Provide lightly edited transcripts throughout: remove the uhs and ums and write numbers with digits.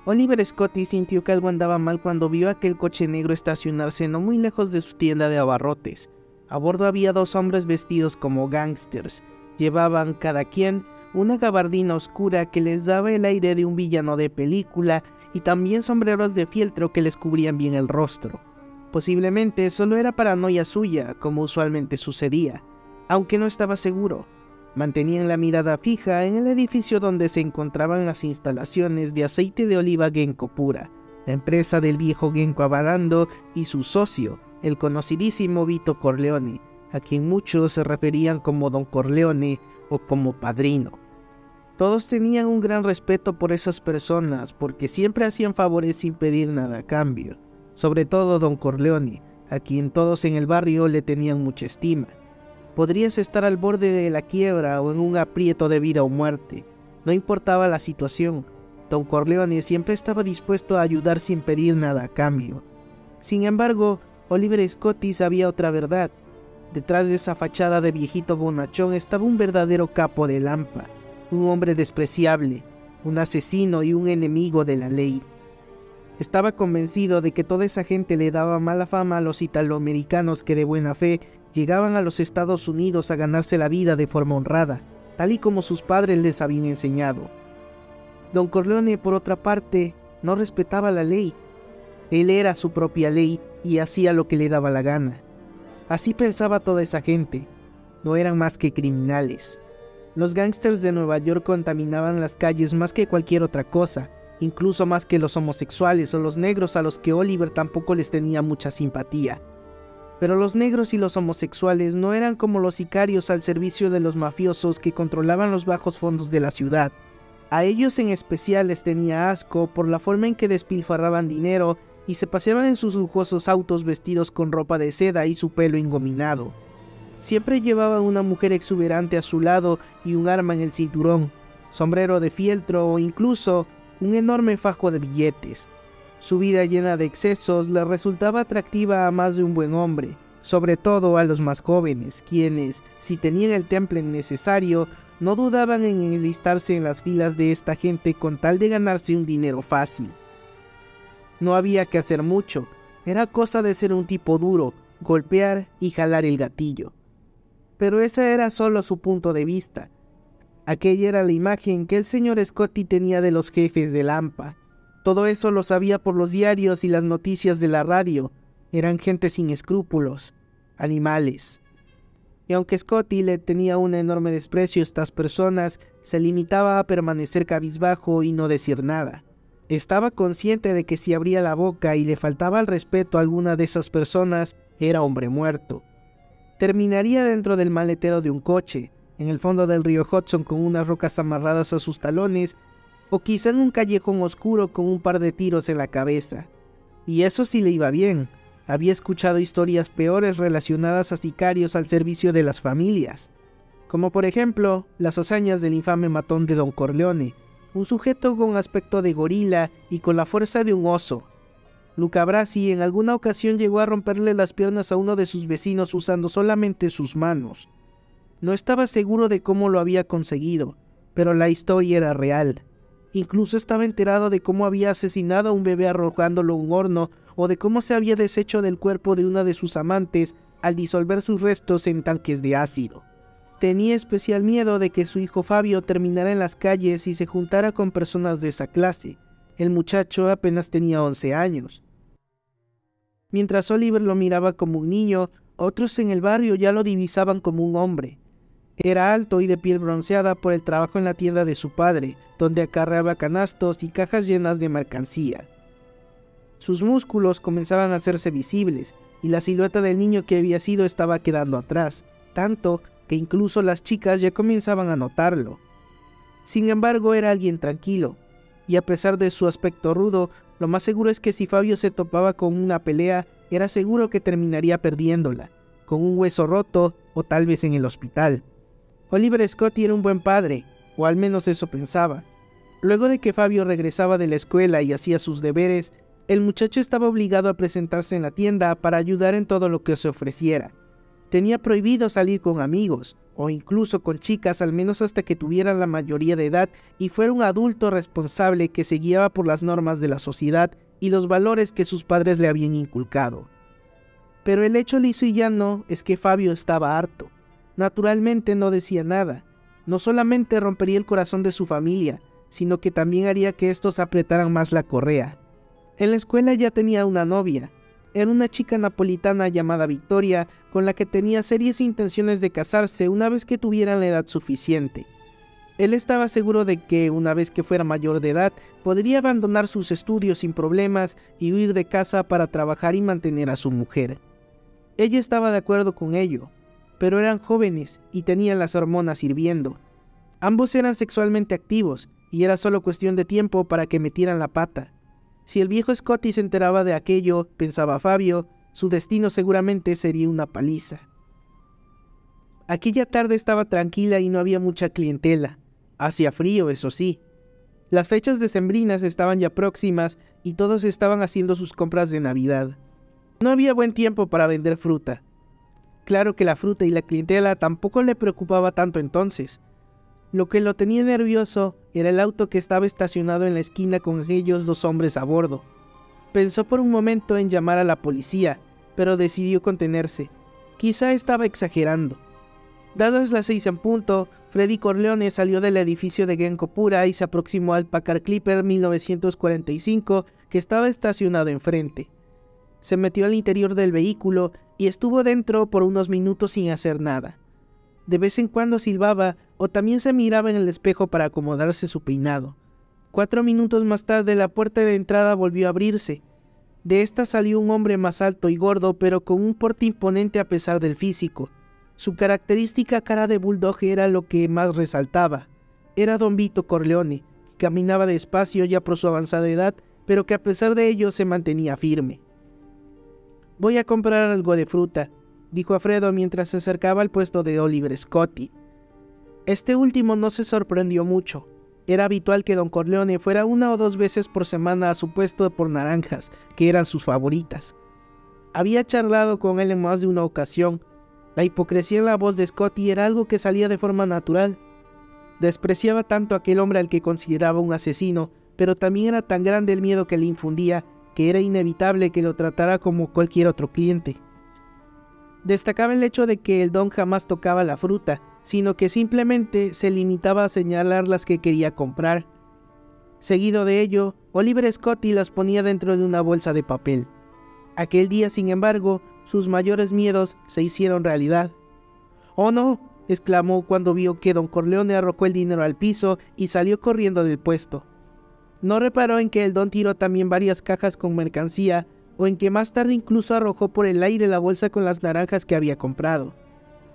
Oliver Scotty sintió que algo andaba mal cuando vio aquel coche negro estacionarse no muy lejos de su tienda de abarrotes. A bordo había dos hombres vestidos como gángsters. Llevaban cada quien una gabardina oscura que les daba el aire de un villano de película y también sombreros de fieltro que les cubrían bien el rostro. Posiblemente solo era paranoia suya, como usualmente sucedía, aunque no estaba seguro. Mantenían la mirada fija en el edificio donde se encontraban las instalaciones de aceite de oliva Genco Pura, la empresa del viejo Genco Abadando y su socio, el conocidísimo Vito Corleone, a quien muchos se referían como Don Corleone o como Padrino. Todos tenían un gran respeto por esas personas porque siempre hacían favores sin pedir nada a cambio, sobre todo Don Corleone, a quien todos en el barrio le tenían mucha estima. Podrías estar al borde de la quiebra o en un aprieto de vida o muerte. No importaba la situación, Don Corleone siempre estaba dispuesto a ayudar sin pedir nada a cambio. Sin embargo, Oliver Scotty sabía otra verdad. Detrás de esa fachada de viejito bonachón estaba un verdadero capo de Lampa, un hombre despreciable, un asesino y un enemigo de la ley. Estaba convencido de que toda esa gente le daba mala fama a los italoamericanos que de buena fe llegaban a los Estados Unidos a ganarse la vida de forma honrada, tal y como sus padres les habían enseñado. Don Corleone, por otra parte, no respetaba la ley. Él era su propia ley y hacía lo que le daba la gana. Así pensaba toda esa gente. No eran más que criminales. Los gángsters de Nueva York contaminaban las calles más que cualquier otra cosa, incluso más que los homosexuales o los negros a los que Oliver tampoco les tenía mucha simpatía. Pero los negros y los homosexuales no eran como los sicarios al servicio de los mafiosos que controlaban los bajos fondos de la ciudad. A ellos en especial les tenía asco por la forma en que despilfarraban dinero y se paseaban en sus lujosos autos vestidos con ropa de seda y su pelo engominado. Siempre llevaban una mujer exuberante a su lado y un arma en el cinturón, sombrero de fieltro o incluso un enorme fajo de billetes. Su vida llena de excesos le resultaba atractiva a más de un buen hombre, sobre todo a los más jóvenes, quienes, si tenían el temple necesario, no dudaban en enlistarse en las filas de esta gente con tal de ganarse un dinero fácil. No había que hacer mucho, era cosa de ser un tipo duro, golpear y jalar el gatillo. Pero ese era solo su punto de vista. Aquella era la imagen que el señor Scotty tenía de los jefes de Lampa. Todo eso lo sabía por los diarios y las noticias de la radio. Eran gente sin escrúpulos, animales. Y aunque Scotty le tenía un enorme desprecio a estas personas, se limitaba a permanecer cabizbajo y no decir nada. Estaba consciente de que si abría la boca y le faltaba el respeto a alguna de esas personas, era hombre muerto. Terminaría dentro del maletero de un coche, en el fondo del río Hudson con unas rocas amarradas a sus talones, o quizá en un callejón oscuro con un par de tiros en la cabeza. Y eso sí le iba bien. Había escuchado historias peores relacionadas a sicarios al servicio de las familias, como por ejemplo las hazañas del infame matón de Don Corleone, un sujeto con aspecto de gorila y con la fuerza de un oso. Luca Brasi en alguna ocasión llegó a romperle las piernas a uno de sus vecinos usando solamente sus manos. No estaba seguro de cómo lo había conseguido, pero la historia era real. Incluso estaba enterado de cómo había asesinado a un bebé arrojándolo a un horno o de cómo se había deshecho del cuerpo de una de sus amantes al disolver sus restos en tanques de ácido. Tenía especial miedo de que su hijo Fabio terminara en las calles y se juntara con personas de esa clase. El muchacho apenas tenía 11 años. Mientras Oliver lo miraba como un niño, otros en el barrio ya lo divisaban como un hombre. Era alto y de piel bronceada por el trabajo en la tienda de su padre, donde acarreaba canastos y cajas llenas de mercancía. Sus músculos comenzaban a hacerse visibles, y la silueta del niño que había sido estaba quedando atrás, tanto que incluso las chicas ya comenzaban a notarlo. Sin embargo, era alguien tranquilo, y a pesar de su aspecto rudo, lo más seguro es que si Fabio se topaba con una pelea, era seguro que terminaría perdiéndola, con un hueso roto o tal vez en el hospital. Oliver Scotty era un buen padre, o al menos eso pensaba. Luego de que Fabio regresaba de la escuela y hacía sus deberes, el muchacho estaba obligado a presentarse en la tienda para ayudar en todo lo que se ofreciera. Tenía prohibido salir con amigos, o incluso con chicas, al menos hasta que tuvieran la mayoría de edad y fuera un adulto responsable que se guiaba por las normas de la sociedad y los valores que sus padres le habían inculcado. Pero el hecho liso y llano es que Fabio estaba harto. Naturalmente no decía nada. No solamente rompería el corazón de su familia, sino que también haría que estos apretaran más la correa. En la escuela ya tenía una novia. Era una chica napolitana llamada Victoria, con la que tenía serias intenciones de casarse una vez que tuvieran la edad suficiente. Él estaba seguro de que, una vez que fuera mayor de edad, podría abandonar sus estudios sin problemas y huir de casa para trabajar y mantener a su mujer. Ella estaba de acuerdo con ello, pero eran jóvenes y tenían las hormonas hirviendo. Ambos eran sexualmente activos y era solo cuestión de tiempo para que metieran la pata. Si el viejo Scotty se enteraba de aquello, pensaba Fabio, su destino seguramente sería una paliza. Aquella tarde estaba tranquila y no había mucha clientela. Hacía frío, eso sí. Las fechas decembrinas estaban ya próximas y todos estaban haciendo sus compras de Navidad. No había buen tiempo para vender fruta. Claro que la fruta y la clientela tampoco le preocupaba tanto entonces. Lo que lo tenía nervioso era el auto que estaba estacionado en la esquina con aquellos dos hombres a bordo. Pensó por un momento en llamar a la policía, pero decidió contenerse. Quizá estaba exagerando. Dadas las 6 en punto, Freddy Corleone salió del edificio de Genco Pura y se aproximó al Packard Clipper 1945 que estaba estacionado enfrente. Se metió al interior del vehículo y estuvo dentro por unos minutos sin hacer nada. De vez en cuando silbaba o también se miraba en el espejo para acomodarse su peinado. 4 minutos más tarde la puerta de entrada volvió a abrirse. De esta salió un hombre más alto y gordo, pero con un porte imponente a pesar del físico. Su característica cara de bulldog era lo que más resaltaba. Era Don Vito Corleone, que caminaba despacio ya por su avanzada edad, pero que a pesar de ello se mantenía firme. «Voy a comprar algo de fruta», dijo Alfredo mientras se acercaba al puesto de Oliver Scotty. Este último no se sorprendió mucho. Era habitual que Don Corleone fuera 1 o 2 veces por semana a su puesto por naranjas, que eran sus favoritas. Había charlado con él en más de una ocasión. La hipocresía en la voz de Scotty era algo que salía de forma natural. Despreciaba tanto a aquel hombre al que consideraba un asesino, pero también era tan grande el miedo que le infundía, que era inevitable que lo tratara como cualquier otro cliente. Destacaba el hecho de que el don jamás tocaba la fruta, sino que simplemente se limitaba a señalar las que quería comprar. Seguido de ello, Oliver Scotty las ponía dentro de una bolsa de papel. Aquel día, sin embargo, sus mayores miedos se hicieron realidad. «¡Oh no!», exclamó cuando vio que Don Corleone arrojó el dinero al piso y salió corriendo del puesto. No reparó en que el don tiró también varias cajas con mercancía, o en que más tarde incluso arrojó por el aire la bolsa con las naranjas que había comprado.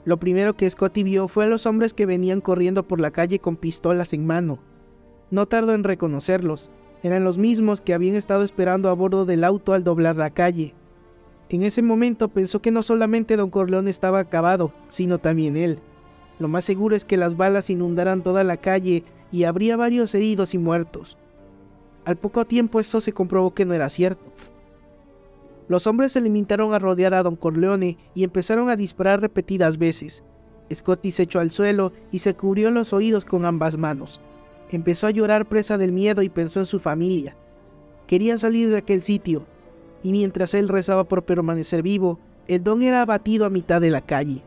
Lo primero que Scotty vio fue a los hombres que venían corriendo por la calle con pistolas en mano. No tardó en reconocerlos. Eran los mismos que habían estado esperando a bordo del auto al doblar la calle. En ese momento pensó que no solamente Don Corleone estaba acabado, sino también él. Lo más seguro es que las balas inundaran toda la calle y habría varios heridos y muertos. Al poco tiempo esto se comprobó que no era cierto. Los hombres se limitaron a rodear a Don Corleone y empezaron a disparar repetidas veces. Scotty se echó al suelo y se cubrió los oídos con ambas manos. Empezó a llorar presa del miedo y pensó en su familia. Quería salir de aquel sitio, y mientras él rezaba por permanecer vivo, el don era abatido a mitad de la calle.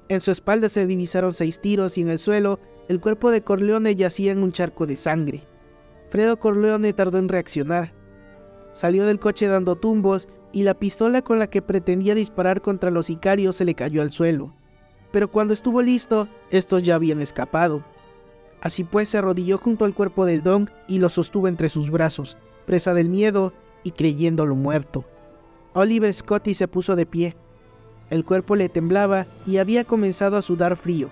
En su espalda se divisaron 6 tiros y en el suelo, el cuerpo de Corleone yacía en un charco de sangre. Fredo Corleone tardó en reaccionar. Salió del coche dando tumbos y la pistola con la que pretendía disparar contra los sicarios se le cayó al suelo. Pero cuando estuvo listo, estos ya habían escapado. Así pues se arrodilló junto al cuerpo del don y lo sostuvo entre sus brazos, presa del miedo y creyéndolo muerto. Oliver Scotty se puso de pie. El cuerpo le temblaba y había comenzado a sudar frío.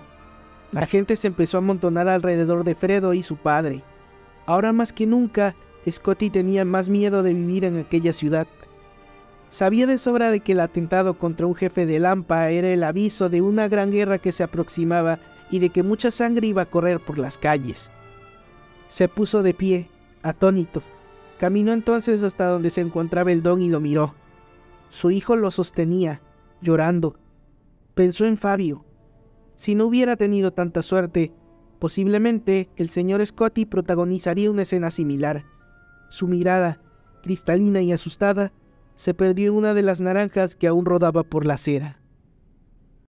La gente se empezó a amontonar alrededor de Fredo y su padre. Ahora más que nunca, Scotty tenía más miedo de vivir en aquella ciudad. Sabía de sobra de que el atentado contra un jefe de Lampa era el aviso de una gran guerra que se aproximaba y de que mucha sangre iba a correr por las calles. Se puso de pie, atónito. Caminó entonces hasta donde se encontraba el don y lo miró. Su hijo lo sostenía, llorando. Pensó en Fabio. Si no hubiera tenido tanta suerte, posiblemente el señor Scotty protagonizaría una escena similar. Su mirada, cristalina y asustada, se perdió en una de las naranjas que aún rodaba por la acera.